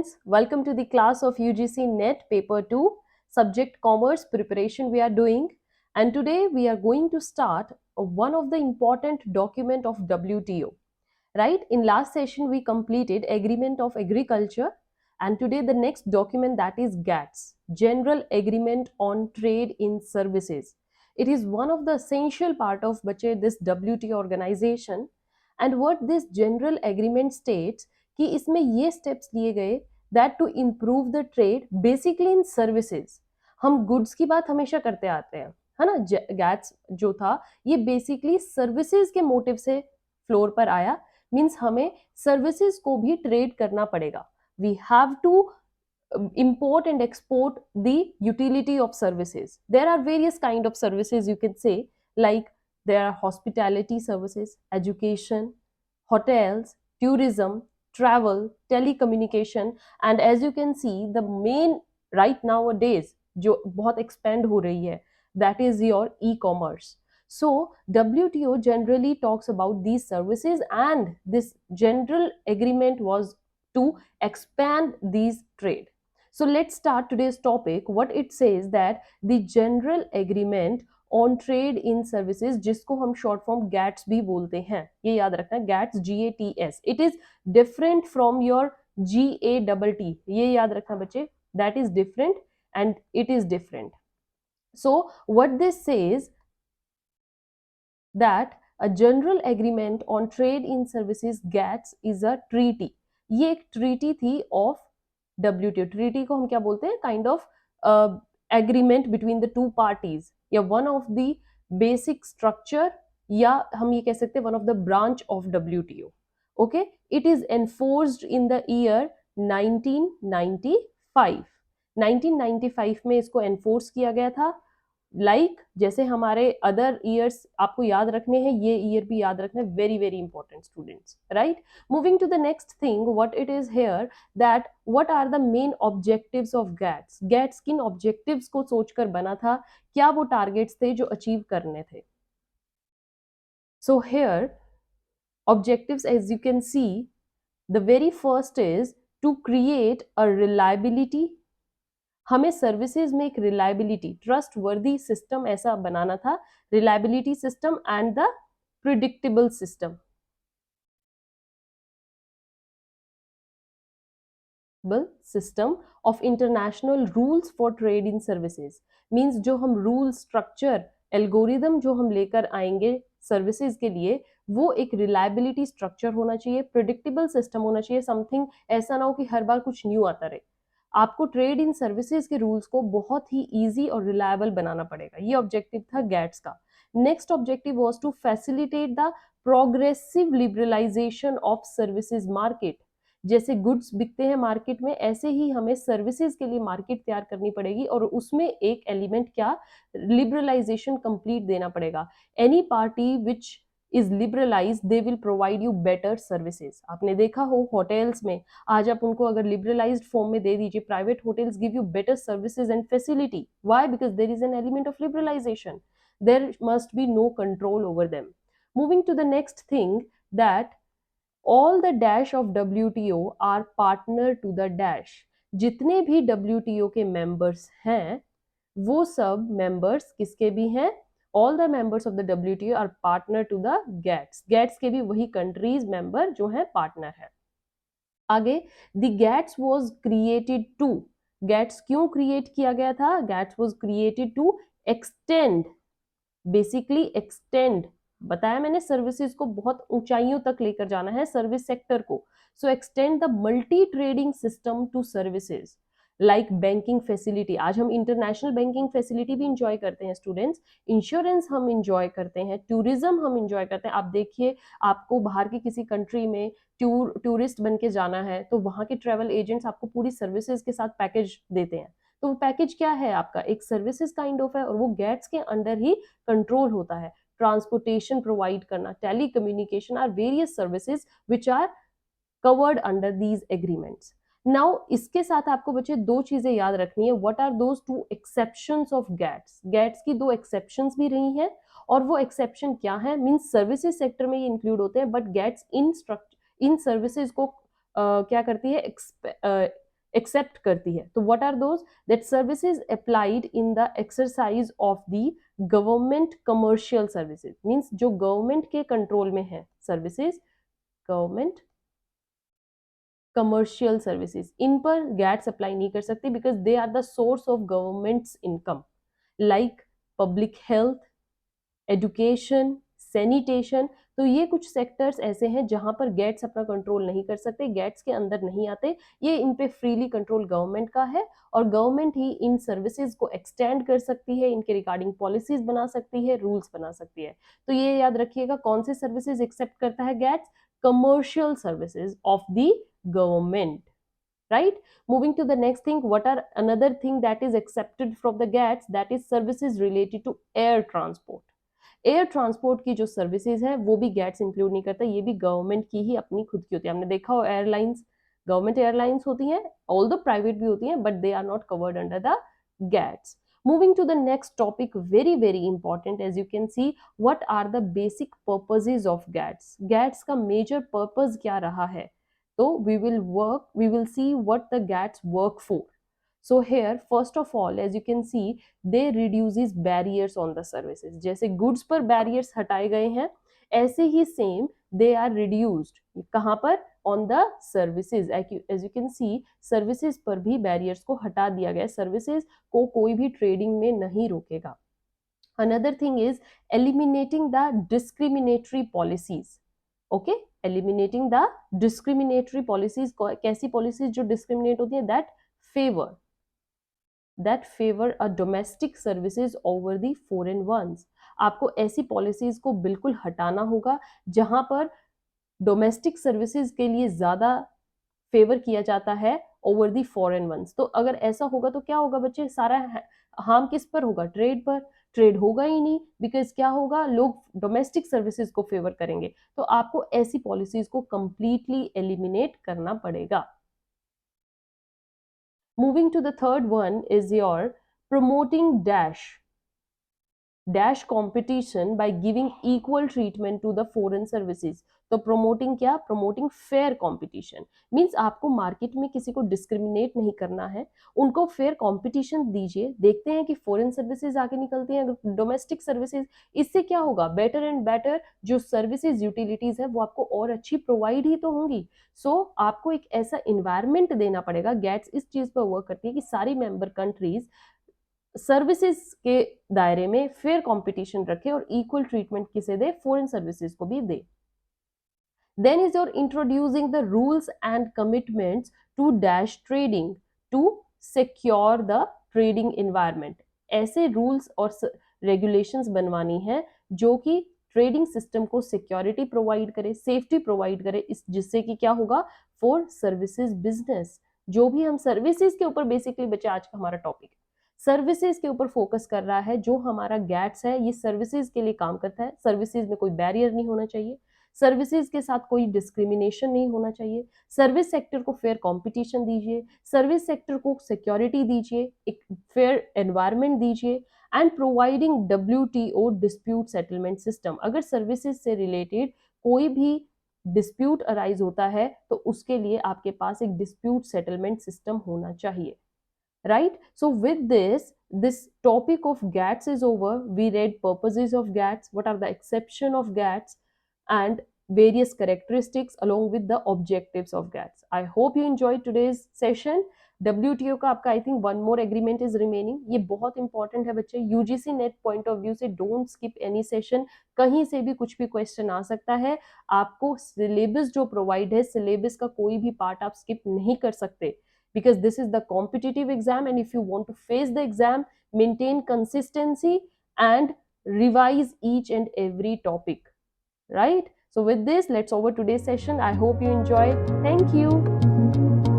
students, welcome to the class of UGC NET paper 2 subject commerce preparation we are doing, and today we are going to start one of the important document of WTO. Right, in last session we completed agreement of agriculture, and today the next document, that is GATS, General Agreement on Trade in Services. It is one of the essential part of this WTO organization, and what this general agreement states कि इसमें ये steps लिए गए that to improve the trade basically in services. हम goods की बात हमेशा करते आते हैं, है ना. गैट्स जो था ये बेसिकली सर्विसेज के मोटिव से फ्लोर पर आया. मीन्स हमें सर्विसेज को भी ट्रेड करना पड़ेगा. We have to import and export the utility of services. There are various kind of services, you can say, like there are hospitality services, education, hotels, tourism, travel, telecommunication, and as you can see the main right nowadays जो बहुत expand हो रही है, that is your e-commerce. So WTO generally talks about these services, and this general agreement was to expand these trade. So let's start today's topic. What it says that the general agreement on trade in services, जिसको हम short form GATS भी बोलते हैं, ये याद रखना, GATS, GATS. It is different from your GATT. ये याद रखना बच्चे, that is different and it is different. So what this says that a general agreement on trade in services GATS is a treaty. ये एक treaty थी of WTO. Treaty को हम क्या बोलते हैं, kind of agreement between the two parties, या one of the basic structure, या हम ये कह सकते हैं one of the branch of WTO. Okay, it is enforced in the year 1995. 1995 में इसको एनफोर्स किया गया था. जैसे हमारे अदर ईयर्स आपको याद रखने हैं, ये ईयर भी याद रखना है. Very very important students, right. Moving to the next thing, what it is here that what are the main objectives of GATS. GATS किन ऑब्जेक्टिव्स को सोचकर बना था, क्या वो टारगेट्स थे जो अचीव करने थे. So here objectives, as you can see, the very first is to create a reliability. हमें सर्विसेज में एक रिलायबिलिटी, ट्रस्ट वर्दी सिस्टम ऐसा बनाना था. Reliability system and the predictable system. System of international rules for trade in services. Means जो हम rule, structure, algorithm जो हम लेकर आएंगे सर्विसेज के लिए, वो एक रिलायबिलिटी स्ट्रक्चर होना चाहिए, प्रिडिक्टेबल सिस्टम होना चाहिए. समथिंग ऐसा ना हो कि हर बार कुछ न्यू आता रहे. आपको ट्रेड इन सर्विसेज के रूल्स को बहुत ही इजी और रिलायबल बनाना पड़ेगा. ये ऑब्जेक्टिव था गैट्स का. Next objective was to facilitate the progressive liberalisation of services market. जैसे गुड्स बिकते हैं मार्केट में, ऐसे ही हमें सर्विसेज के लिए मार्केट तैयार करनी पड़ेगी, और उसमें एक एलिमेंट क्या, लिबरलाइजेशन कंप्लीट देना पड़ेगा. Any party which is liberalized, they will provide you better services. आपने देखा हो होटल्स में, आज आप उनको अगर liberalized form में दे दीजिए, private hotels give you better services and facility. Why? Because there is an element of liberalization. There must be no control over them. Moving to the next thing, that all the dash of WTO are partner to the dash. जितने भी WTO के members हैं, वो सब members किसके भी हैं, all the members of the WTO are partner to the GATS. GATS के भी वही countries member जो है partner है. आगे, the GATS was created to. GATS क्यों create किया गया था? GATS was created to extend, basically extend. बताया मैंने, सर्विसेज को बहुत ऊंचाइयों तक लेकर जाना है, सर्विस सेक्टर को. So extend the multi trading system to services like banking facility. आज हम इंटरनेशनल बैंकिंग फैसिलिटी भी इंजॉय करते हैं स्टूडेंट्स. इंश्योरेंस हम इंजॉय करते हैं, टूरिज्म हम इंजॉय करते हैं. आप देखिए, आपको बाहर की किसी कंट्री में टूरिस्ट बन के जाना है, तो वहाँ के ट्रेवल एजेंट्स आपको पूरी सर्विसेज के साथ पैकेज देते हैं. तो वो पैकेज क्या है आपका, एक सर्विसेज काइंड ऑफ है, और वो गैट्स के अंडर ही कंट्रोल होता है. ट्रांसपोर्टेशन प्रोवाइड करना, telecommunication, are various services which are covered under these agreements. Now इसके साथ आपको बच्चे दो चीजें याद रखनी है. What are those two exceptions of GATS. GATS की दो एक्सेप्शंस भी रही हैं, और वो एक्सेप्शन क्या है, मींस सर्विसेज सेक्टर में ये इंक्लूड होते हैं, बट गैट्स इन सर्विसेज को क्या करती है, एक्सेप्ट करती है. तो what are those? That services applied in the exercise of the government commercial services, means जो गवर्नमेंट के कंट्रोल में है सर्विसेज, गवर्नमेंट कमर्शियल सर्विसेज, इन पर गैट्स अप्लाई नहीं कर सकती because they are the source of governments income, like public health, education, sanitation. तो ये कुछ सेक्टर्स ऐसे हैं जहां पर गैट्स अपना कंट्रोल नहीं कर सकते, गैट्स के अंदर नहीं आते, ये इन पे फ्रीली कंट्रोल गवर्नमेंट का है और गवर्नमेंट ही इन सर्विसेज को एक्सटेंड कर सकती है, इनके रिगार्डिंग पॉलिसीज बना सकती है, रूल्स बना सकती है. तो ये याद रखिएगा, कौन से सर्विसेज एक्सेप्ट करता है gets? Commercial services of the government. Right, moving to the next thing, what are another thing that is accepted from the GATS? That is services related to air transport. Air transport की जो services है वो भी gets include नहीं करता, ये भी government की ही अपनी खुद की होती है. हमने देखा हो एयरलाइंस, गवर्नमेंट एयरलाइंस होती हैं, ऑल्दो प्राइवेट भी होती हैं, but they are not covered under the GATS. Moving to the next topic, very very important, as you can see, what are the basic purposes of GATS? GATS का major purpose क्या रहा है? So we will see what the GATS work for. So here, first of all, as you can see, they reduces barriers on the services. जैसे goods पर barriers हटाए गए हैं, ऐसे ही same they are reduced. कहाँ पर? On the services. As you can see, services पर भी barriers को हटा दिया गया. Services को कोई भी trading में नहीं रोकेगा. Another thing is eliminating the discriminatory policies. Okay, eliminating the discriminatory policies. कैसी policies जो discriminate होती है? That favor a domestic services over the foreign ones. आपको ऐसी policies को बिल्कुल हटाना होगा जहां पर डोमेस्टिक सर्विसेज के लिए ज्यादा फेवर किया जाता है ओवर दी फॉरेन वंस. तो अगर ऐसा होगा तो क्या होगा बच्चे? सारा हार्म किस पर होगा? ट्रेड पर. ट्रेड होगा ही नहीं, बिकॉज क्या होगा? लोग डोमेस्टिक सर्विसेज को फेवर करेंगे. तो आपको ऐसी पॉलिसीज को कंप्लीटली एलिमिनेट करना पड़ेगा. Moving to the third one is your promoting dash competition by giving equal treatment to the foreign services. तो promoting क्या? promoting fair competition means आपको मार्केट में किसी को डिस्क्रिमिनेट नहीं करना है, उनको फेयर कंपटीशन दीजिए. देखते हैं कि फॉरेन सर्विसेज आगे निकलती हैं डोमेस्टिक सर्विसेज. इससे क्या होगा? बेटर एंड बेटर जो सर्विसेज यूटिलिटीज है वो आपको और अच्छी प्रोवाइड ही तो होंगी. सो आपको एक ऐसा इन्वायरमेंट देना पड़ेगा. गैट्स इस चीज पर वर्क करती है कि सारी मेंबर कंट्रीज सर्विसेज के दायरे में फेयर कंपटीशन रखे और इक्वल ट्रीटमेंट किसे दे? फॉरेन सर्विसेज को भी दे. Then is your introducing the rules and commitments to dash trading to secure the trading environment. ऐसे रूल्स और रेगुलेशंस बनवानी है जो कि ट्रेडिंग सिस्टम को सिक्योरिटी प्रोवाइड करे, सेफ्टी प्रोवाइड करे, इस जिससे कि क्या होगा? For services business. जो भी हम सर्विसेज के ऊपर बेसिकली बच्चे आज का हमारा टॉपिक सर्विसेज के ऊपर फोकस कर रहा है. जो हमारा गैट्स है ये सर्विसेज के लिए काम करता है. सर्विसेज में कोई बैरियर नहीं होना चाहिए, सर्विसेज के साथ कोई डिस्क्रिमिनेशन नहीं होना चाहिए. सर्विस सेक्टर को फेयर कंपटीशन दीजिए, सर्विस सेक्टर को सिक्योरिटी दीजिए, एक फेयर एनवायरनमेंट दीजिए and providing WTO dispute settlement system. अगर सर्विसेज से रिलेटेड कोई भी डिस्प्यूट अराइज होता है तो उसके लिए आपके पास एक डिस्प्यूट सेटलमेंट सिस्टम होना चाहिए. Right, so with this topic of GATS is over. We read purposes of GATS, what are the exception of GATS and various characteristics along with the objectives of GATS. I hope you enjoyed today's session. WTO का आपका I think one more agreement is remaining. ये बहुत important है बच्चे. UGC net point of view से don't skip any session. कहीं से भी कुछ भी क्वेश्चन आ सकता है. आपको सिलेबस जो प्रोवाइड है, सिलेबस का कोई भी पार्ट आप स्किप नहीं कर सकते, because this is the competitive exam and if you want to face the exam, maintain consistency and revise each and every topic. Right, so with this, let's over today's session. I hope you enjoyed. Thank you.